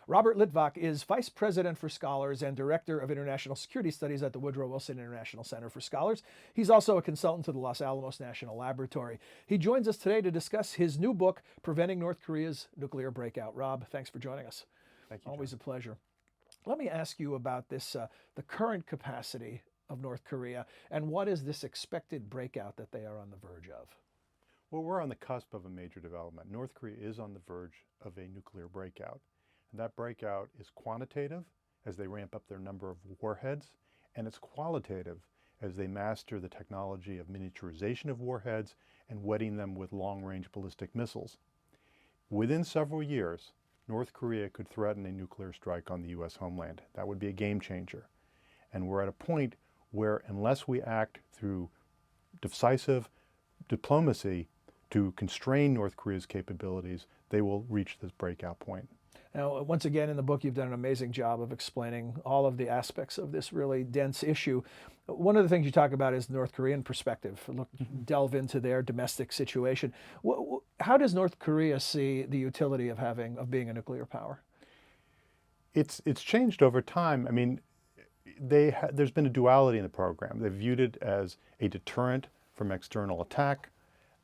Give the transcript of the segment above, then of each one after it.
Robert Litwak is Vice President for Scholars and Director of International Security Studies at the Woodrow Wilson International Center for Scholars. He's also a consultant to the Los Alamos National Laboratory. He joins us today to discuss his new book, Preventing North Korea's Nuclear Breakout. Rob, thanks for joining us. Thank you, Always John. a pleasure. Let me ask you about this, the current capacity of North Korea, and what is this expected breakout that they are on the verge of? Well, we're on the cusp of a major development. North Korea is on the verge of a nuclear breakout. And that breakout is quantitative as they ramp up their number of warheads, and it's qualitative as they master the technology of miniaturization of warheads and wetting them with long-range ballistic missiles. Within several years, North Korea could threaten a nuclear strike on the U.S. homeland. That would be a game changer. And we're at a point where unless we act through decisive diplomacy to constrain North Korea's capabilities, they will reach this breakout point. Now, once again, in the book, you've done an amazing job of explaining all of the aspects of this really dense issue. One of the things you talk about is the North Korean perspective. Look, delve into their domestic situation. How does North Korea see the utility of being a nuclear power? It's changed over time. I mean, there's been a duality in the program. They've viewed it as a deterrent from external attack,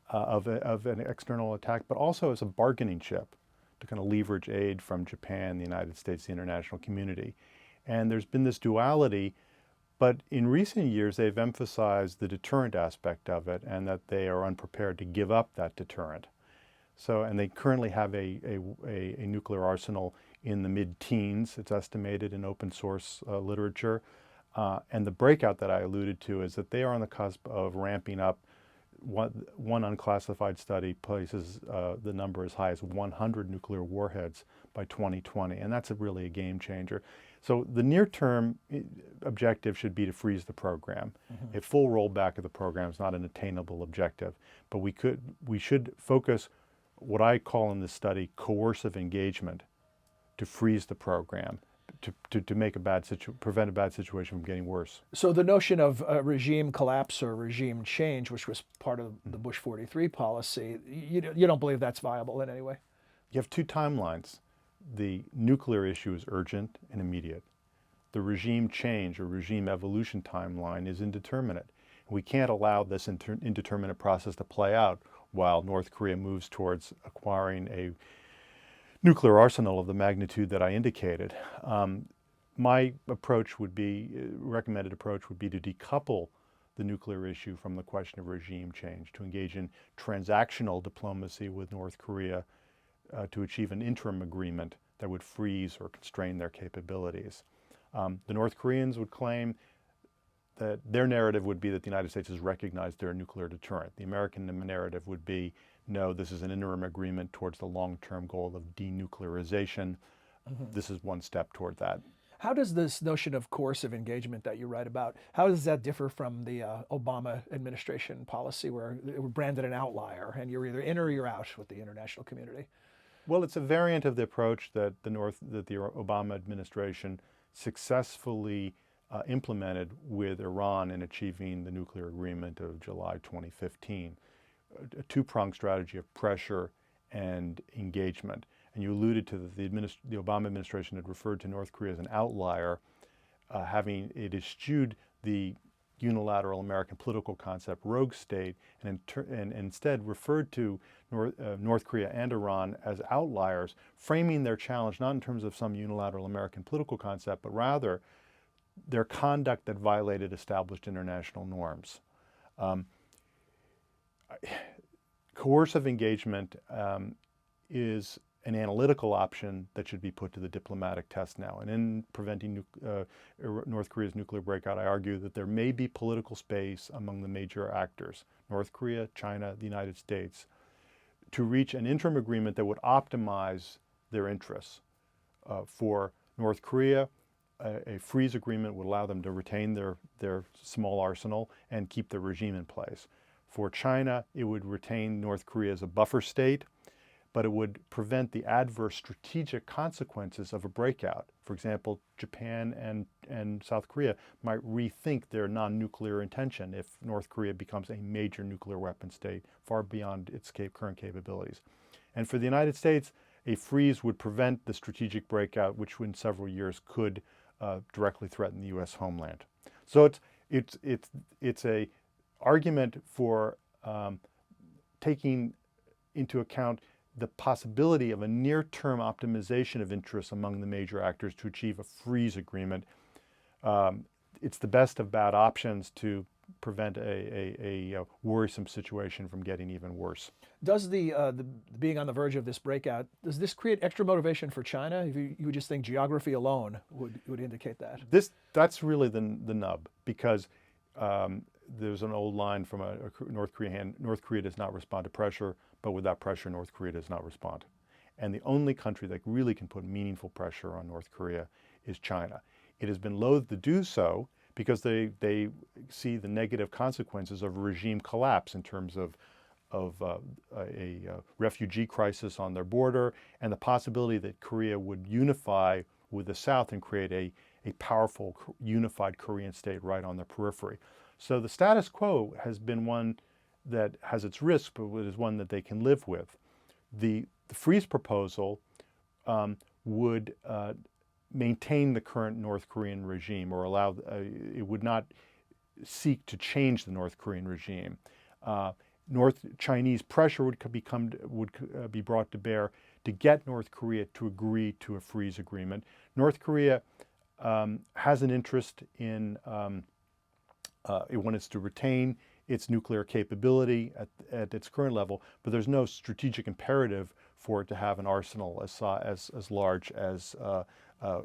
of an external attack, but also as a bargaining chip to kind of leverage aid from Japan, the United States, the international community. And there's been this duality, but in recent years they've emphasized the deterrent aspect of it and that they are unprepared to give up that deterrent. So, and they currently have a nuclear arsenal in the mid-teens, it's estimated in open source literature. And the breakout that I alluded to is that they are on the cusp of ramping up. One unclassified study places the number as high as 100 nuclear warheads by 2020, and that's really a game changer. So the near-term objective should be to freeze the program. Mm-hmm. A full rollback of the program is not an attainable objective, but we should focus what I call in this study coercive engagement to freeze the program. To make prevent a bad situation from getting worse. So the notion of regime collapse or regime change, which was part of the Bush 43 policy, you don't believe that's viable in any way? You have two timelines. The nuclear issue is urgent and immediate. The regime change or regime evolution timeline is indeterminate. We can't allow this indeterminate process to play out while North Korea moves towards acquiring a nuclear arsenal of the magnitude that I indicated. My approach would be, recommended approach would be to decouple the nuclear issue from the question of regime change, to engage in transactional diplomacy with North Korea to achieve an interim agreement that would freeze or constrain their capabilities. The North Koreans would claim that their narrative would be that the United States has recognized their nuclear deterrent. The American narrative would be, no, this is an interim agreement towards the long-term goal of denuclearization. Mm-hmm. This is one step toward that. How does this notion of coercive engagement that you write about, how does that differ from the Obama administration policy where it was branded an outlier and you're either in or you're out with the international community? Well, it's a variant of the approach that the Obama administration successfully implemented with Iran in achieving the nuclear agreement of July 2015. A two-pronged strategy of pressure and engagement. And you alluded to the Obama administration had referred to North Korea as an outlier, having it eschewed the unilateral American political concept, rogue state, and instead referred to North Korea and Iran as outliers, framing their challenge not in terms of some unilateral American political concept, but rather their conduct that violated established international norms. Coercive engagement is an analytical option that should be put to the diplomatic test now. And in preventing North Korea's nuclear breakout, I argue that there may be political space among the major actors, North Korea, China, the United States, to reach an interim agreement that would optimize their interests. For North Korea, a freeze agreement would allow them to retain their small arsenal and keep their regime in place. For China, it would retain North Korea as a buffer state, but it would prevent the adverse strategic consequences of a breakout. For example, Japan and South Korea might rethink their non-nuclear intention if North Korea becomes a major nuclear weapon state far beyond its current capabilities. And for the United States, a freeze would prevent the strategic breakout, which in several years could directly threaten the U.S. homeland. So it's a argument for taking into account the possibility of a near-term optimization of interests among the major actors to achieve a freeze agreement. It's the best of bad options to prevent a worrisome situation from getting even worse. Does the being on the verge of this breakout, does this create extra motivation for China? If you would just think geography alone would indicate that. That's really the nub, because there's an old line from a North Korean hand: North Korea does not respond to pressure, but without pressure, North Korea does not respond. And the only country that really can put meaningful pressure on North Korea is China. It has been loath to do so because they see the negative consequences of regime collapse in terms of a refugee crisis on their border, and the possibility that Korea would unify with the South and create a powerful unified Korean state right on the periphery. So the status quo has been one that has its risks, but it is one that they can live with. The freeze proposal would maintain the current North Korean regime, or allow, it would not seek to change the North Korean regime. North Chinese pressure would be brought to bear to get North Korea to agree to a freeze agreement. North Korea has an interest in, it wants to retain its nuclear capability at its current level, but there's no strategic imperative for it to have an arsenal as large as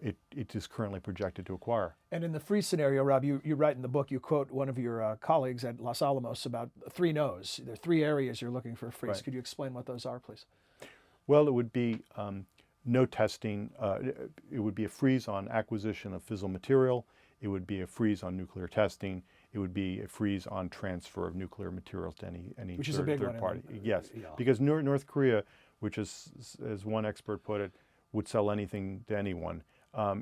it is currently projected to acquire. And in the freeze scenario, Rob, you write in the book, you quote one of your colleagues at Los Alamos about 3 no's. There are 3 areas you're looking for a freeze. Right. Could you explain what those are, please? Well, it would be no testing. It would be a freeze on acquisition of fissile material. It would be a freeze on nuclear testing. It would be a freeze on transfer of nuclear materials to any Which is a big third one party. Yes, yeah. because North Korea, which is, as one expert put it, would sell anything to anyone,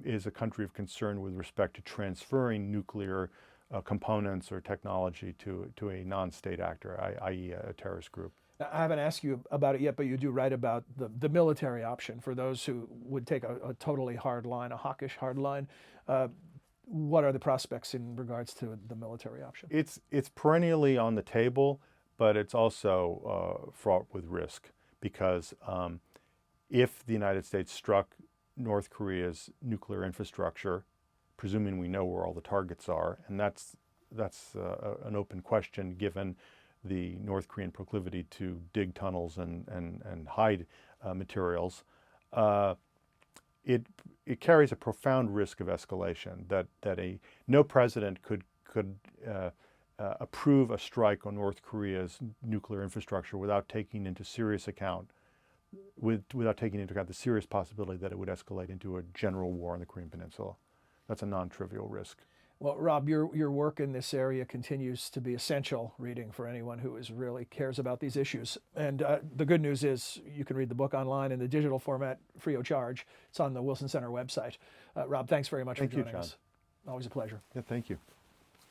is a country of concern with respect to transferring nuclear components or technology to a non-state actor, i.e. a terrorist group. I haven't asked you about it yet, but you do write about the military option for those who would take a totally hard line, a hawkish hard line. What are the prospects in regards to the military option? It's perennially on the table, but it's also fraught with risk, because if the United States struck North Korea's nuclear infrastructure, presuming we know where all the targets are, and that's an open question given the North Korean proclivity to dig tunnels and hide materials, it carries a profound risk of escalation that no president could approve a strike on North Korea's nuclear infrastructure without taking into account the serious possibility that it would escalate into a general war on the Korean Peninsula. That's a non-trivial risk. Well, Rob, your work in this area continues to be essential reading for anyone who really cares about these issues. And the good news is you can read the book online in the digital format free of charge. It's on the Wilson Center website. Rob, thanks very much for joining us. Thank you, John. Always a pleasure. Yeah, thank you.